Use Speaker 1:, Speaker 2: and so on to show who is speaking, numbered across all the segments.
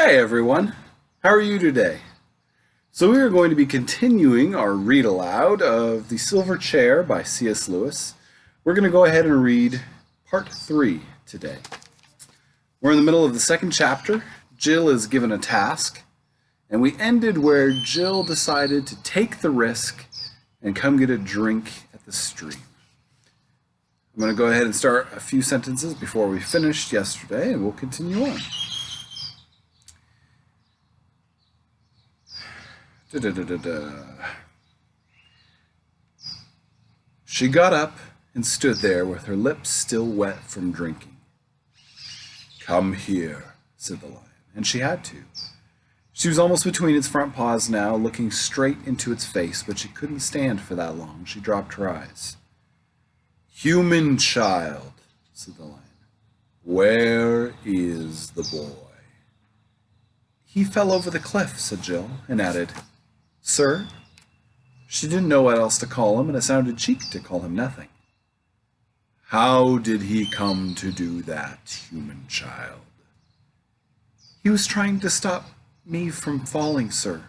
Speaker 1: Hey everyone, how are you today? So we are going to be continuing our read aloud of The Silver Chair by C.S. Lewis. We're going to go ahead and read part 3 today. We're in the middle of the second chapter. Jill is given a task, and we ended where Jill decided to take the risk and come get a drink at the stream. I'm going to go ahead and start a few sentences before we finished yesterday, and we'll continue on. She got up and stood there with her lips still wet from drinking. "Come here," said the lion, and she had to. She was almost between its front paws now, looking straight into its face, but she couldn't stand for that long. She dropped her eyes. "Human child," said the lion, "where is the boy?" "He fell over the cliff," said Jill, and added, "Sir?" She didn't know what else to call him, and it sounded cheek to call him nothing. "How did he come to do that, human child?" "He was trying to stop me from falling, sir."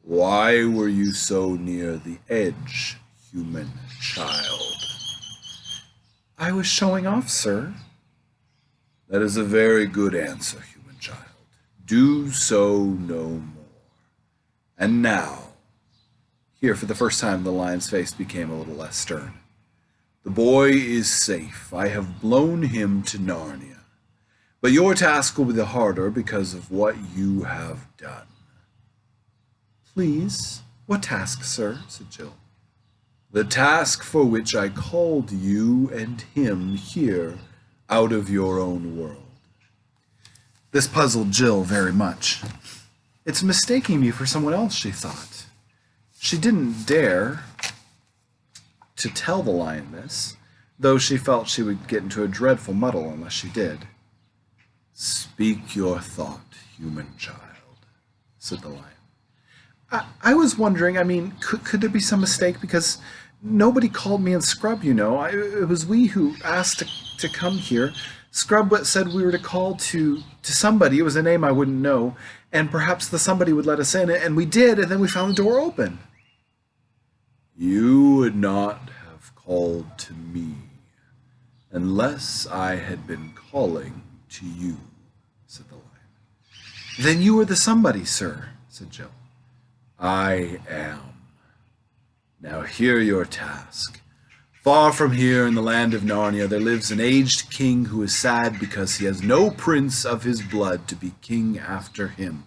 Speaker 1: "Why were you so near the edge, human child?" "I was showing off, sir." "That is a very good answer, human child. Do so no more. And now," here for the first time the lion's face became a little less stern, "the boy is safe. I have blown him to Narnia. But your task will be the harder because of what you have done." "Please, what task, sir?" said Jill. "The task for which I called you and him here out of your own world." This puzzled Jill very much. "It's mistaking me for someone else," she thought. She didn't dare to tell the lion this, though she felt she would get into a dreadful muddle unless she did. "Speak your thought, human child," said the lion. I was wondering, could there be some mistake? Because nobody called me in Scrub, you know. It was we who asked to come here. Scrub said we were to call to somebody. It was a name I wouldn't know, and perhaps the somebody would let us in, and we did, and then we found the door open. "You would not have called to me unless I had been calling to you," said the lion. "Then you were the somebody, sir," said Jill. "I am. Now hear your task. Far from here in the land of Narnia there lives an aged king who is sad because he has no prince of his blood to be king after him.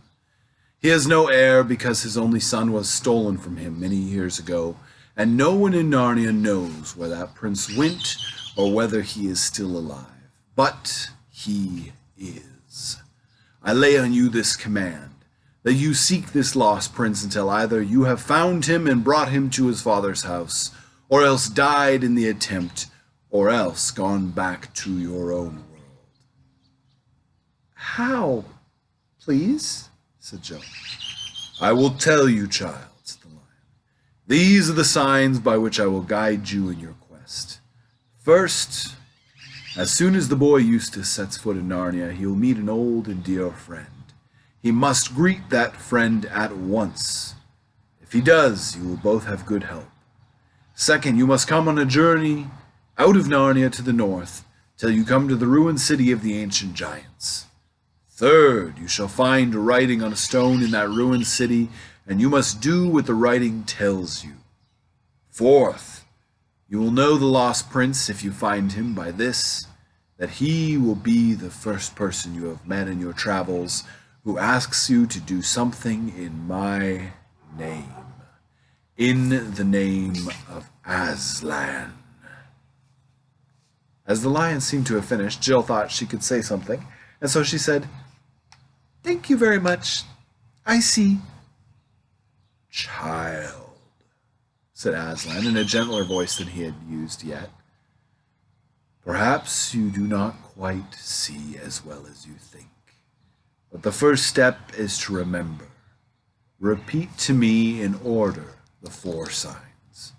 Speaker 1: He has no heir because his only son was stolen from him many years ago, and no one in Narnia knows where that prince went or whether he is still alive. But he is. I lay on you this command, that you seek this lost prince until either you have found him and brought him to his father's house, or else died in the attempt, or else gone back to your own world." "How, please?" said Jill. "I will tell you, child," said the lion. "These are the signs by which I will guide you in your quest. First, as soon as the boy Eustace sets foot in Narnia, he will meet an old and dear friend. He must greet that friend at once. If he does, you will both have good help. Second, you must come on a journey out of Narnia to the north, till you come to the ruined city of the ancient giants. Third, you shall find writing on a stone in that ruined city, and you must do what the writing tells you. Fourth, you will know the lost prince if you find him by this, that he will be the first person you have met in your travels who asks you to do something in my name. In the name of Aslan." As the lion seemed to have finished, Jill thought she could say something, and so she said, "Thank you very much. I see." "Child," said Aslan in a gentler voice than he had used yet, "perhaps you do not quite see as well as you think. But the first step is to remember. Repeat to me in order the 4 signs."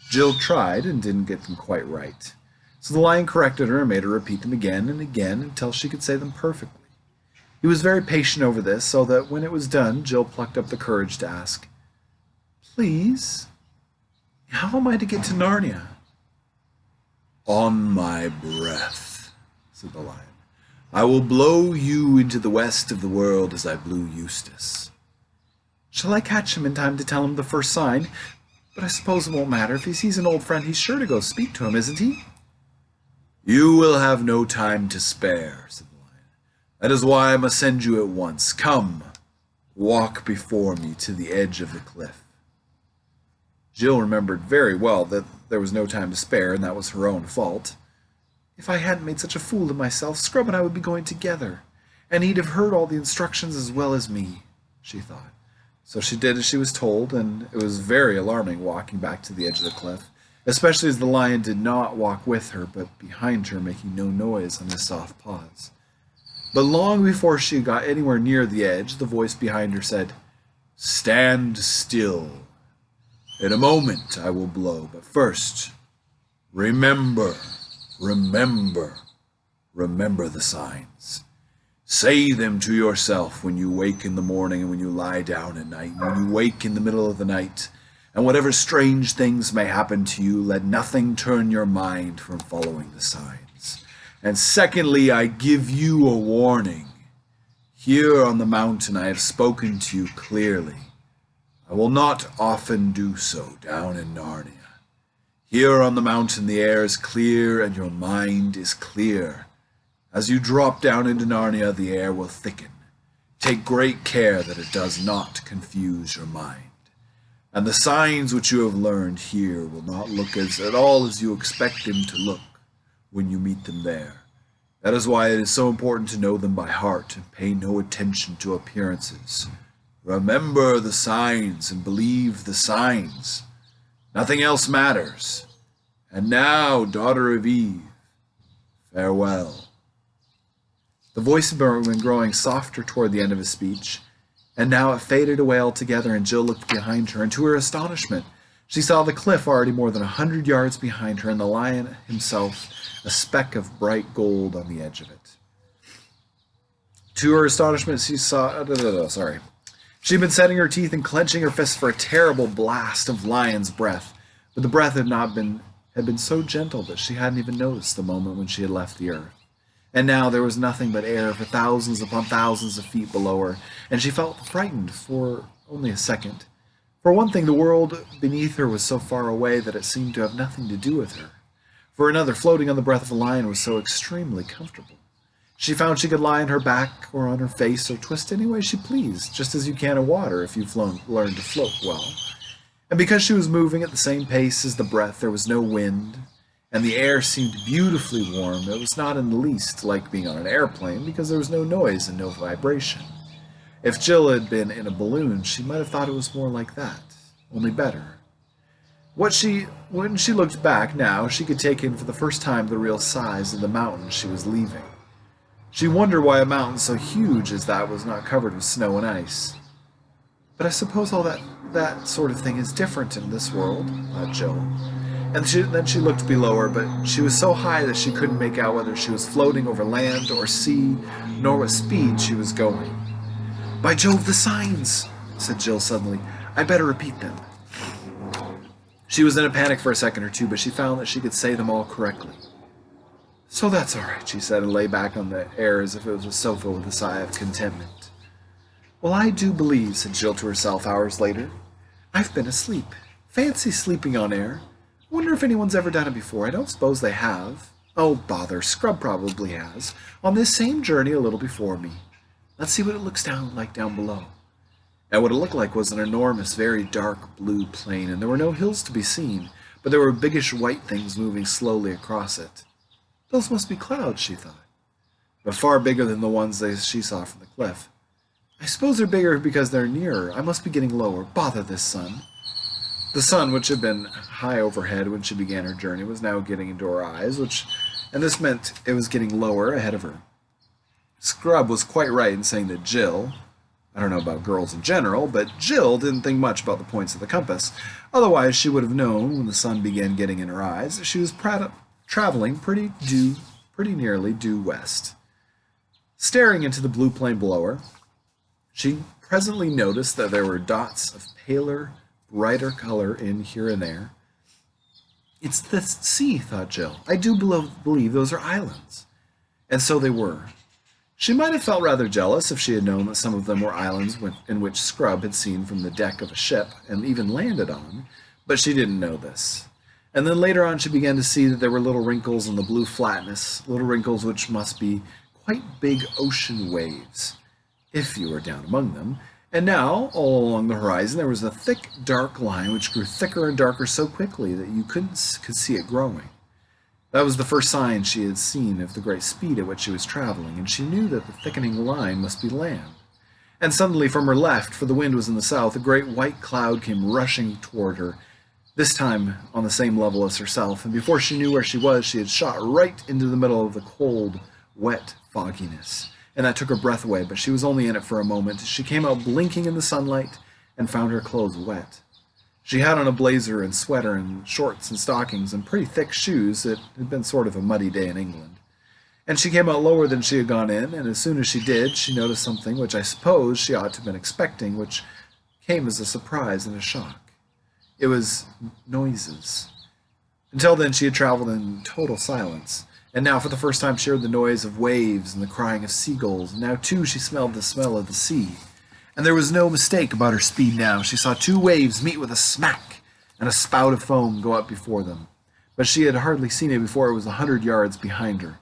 Speaker 1: Jill tried and didn't get them quite right. So the lion corrected her and made her repeat them again and again until she could say them perfectly. He was very patient over this, so that when it was done, Jill plucked up the courage to ask, "Please, how am I to get to Narnia?" "On my breath," said the lion. "I will blow you into the west of the world as I blew Eustace." "Shall I catch him in time to tell him the first sign? But I suppose it won't matter. If he sees an old friend, he's sure to go speak to him, isn't he?" "You will have no time to spare," said the lion. "That is why I must send you at once. Come, walk before me to the edge of the cliff." Jill remembered very well that there was no time to spare, and that was her own fault. If I hadn't made such a fool of myself, Scrub and I would be going together, and he'd have heard all the instructions as well as me, she thought. So she did as she was told, and it was very alarming walking back to the edge of the cliff, especially as the lion did not walk with her, but behind her, making no noise on his soft paws. But long before she got anywhere near the edge, the voice behind her said, "Stand still. In a moment I will blow, but first, remember the signs. Say them to yourself when you wake in the morning and when you lie down at night, and when you wake in the middle of the night. And whatever strange things may happen to you, let nothing turn your mind from following the signs. And secondly, I give you a warning. Here on the mountain I have spoken to you clearly. I will not often do so down in Narnia. Here on the mountain the air is clear and your mind is clear. As you drop down into Narnia, the air will thicken. Take great care that it does not confuse your mind. And the signs which you have learned here will not look at all as you expect them to look when you meet them there. That is why it is so important to know them by heart and pay no attention to appearances. Remember the signs and believe the signs. Nothing else matters. And now, daughter of Eve, farewell." The voice had been growing softer toward the end of his speech, and now it faded away altogether, and Jill looked behind her, and to her astonishment, she saw the cliff already more than 100 yards behind her, and the lion himself a speck of bright gold on the edge of it. To her astonishment, she saw... She'd been setting her teeth and clenching her fists for a terrible blast of lion's breath, but the breath had been so gentle that she hadn't even noticed the moment when she had left the earth. And now there was nothing but air for thousands upon thousands of feet below her, and she felt frightened for only a second. For one thing, the world beneath her was so far away that it seemed to have nothing to do with her. For another, floating on the breath of a lion was so extremely comfortable. She found she could lie on her back or on her face or twist any way she pleased, just as you can in water if you've learned to float well. And because she was moving at the same pace as the breath, there was no wind, and the air seemed beautifully warm. It was not in the least like being on an airplane, because there was no noise and no vibration. If Jill had been in a balloon, she might have thought it was more like that, only better. When she looked back now, she could take in for the first time the real size of the mountain she was leaving. She wondered why a mountain so huge as that was not covered with snow and ice. But I suppose all that sort of thing is different in this world, thought Jill. And then she looked below her, but she was so high that she couldn't make out whether she was floating over land or sea, nor what speed she was going. "By Jove, the signs!" said Jill suddenly. "I'd better repeat them." She was in a panic for a second or two, but she found that she could say them all correctly. "So that's all right," she said, and lay back on the air as if it was a sofa with a sigh of contentment. "Well, I do believe," said Jill to herself hours later, "I've been asleep. Fancy sleeping on air. I wonder if anyone's ever done it before. I don't suppose they have. Oh, bother, Scrub probably has, on this same journey a little before me. Let's see what it looks like down below." And what it looked like was an enormous, very dark blue plain, and there were no hills to be seen, but there were biggish white things moving slowly across it. Those must be clouds, she thought, but far bigger than the ones she saw from the cliff. I suppose they're bigger because they're nearer. I must be getting lower. Bother this sun. The sun, which had been high overhead when she began her journey, was now getting into her eyes, and this meant it was getting lower ahead of her. Scrub was quite right in saying that Jill, I don't know about girls in general, but Jill didn't think much about the points of the compass. Otherwise, she would have known when the sun began getting in her eyes that she was traveling pretty nearly due west. Staring into the blue plain below her, she presently noticed that there were dots of paler, brighter color in here and there. It's the sea, thought Jill. I do believe those are islands. And so they were. She might have felt rather jealous if she had known that some of them were islands in which Scrub had seen from the deck of a ship and even landed on, but she didn't know this. And then later on she began to see that there were little wrinkles in the blue flatness, little wrinkles which must be quite big ocean waves, if you were down among them. And now, all along the horizon, there was a thick, dark line which grew thicker and darker so quickly that you could see it growing. That was the first sign she had seen of the great speed at which she was traveling, and she knew that the thickening line must be land. And suddenly, from her left, for the wind was in the south, a great white cloud came rushing toward her, this time on the same level as herself, and before she knew where she was, she had shot right into the middle of the cold, wet fogginess. And that took her breath away, but she was only in it for a moment. She came out blinking in the sunlight and found her clothes wet. She had on a blazer and sweater and shorts and stockings and pretty thick shoes. It had been sort of a muddy day in England. And she came out lower than she had gone in, and as soon as she did, she noticed something which I suppose she ought to have been expecting, which came as a surprise and a shock. It was noises. Until then she had traveled in total silence. And now for the first time she heard the noise of waves and the crying of seagulls. And now too she smelled the smell of the sea. And there was no mistake about her speed now. She saw two waves meet with a smack and a spout of foam go up before them. But she had hardly seen it before it was 100 yards behind her.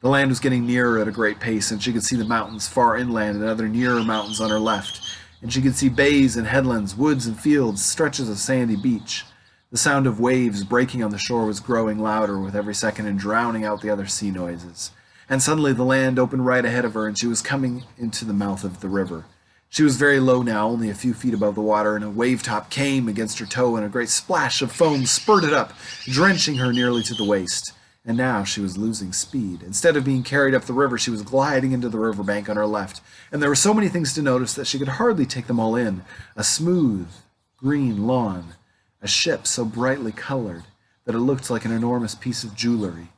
Speaker 1: The land was getting nearer at a great pace, and she could see the mountains far inland and other nearer mountains on her left. And she could see bays and headlands, woods and fields, stretches of sandy beach. The sound of waves breaking on the shore was growing louder with every second and drowning out the other sea noises. And suddenly the land opened right ahead of her, and she was coming into the mouth of the river. She was very low now, only a few feet above the water, and a wave-top came against her toe, and a great splash of foam spurted up, drenching her nearly to the waist. And now she was losing speed. Instead of being carried up the river, she was gliding into the riverbank on her left, and there were so many things to notice that she could hardly take them all in. A smooth, green lawn, a ship so brightly colored that it looked like an enormous piece of jewelry,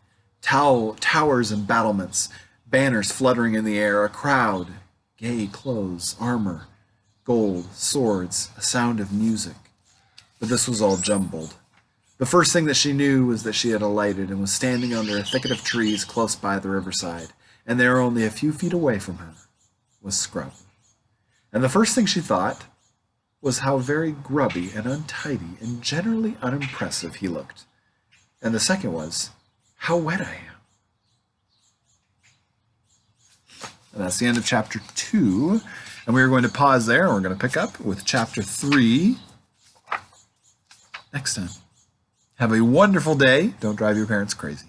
Speaker 1: towers and battlements, banners fluttering in the air, a crowd, gay clothes, armor, gold, swords, a sound of music. But this was all jumbled. The first thing that she knew was that she had alighted and was standing under a thicket of trees close by the riverside, and there, only a few feet away from her, was Scrub. And the first thing she thought was how very grubby and untidy and generally unimpressive he looked. And the second was, how wet I am. And that's the end of chapter 2. And we're going to pause there, and we're going to pick up with chapter 3 next time. Have a wonderful day. Don't drive your parents crazy.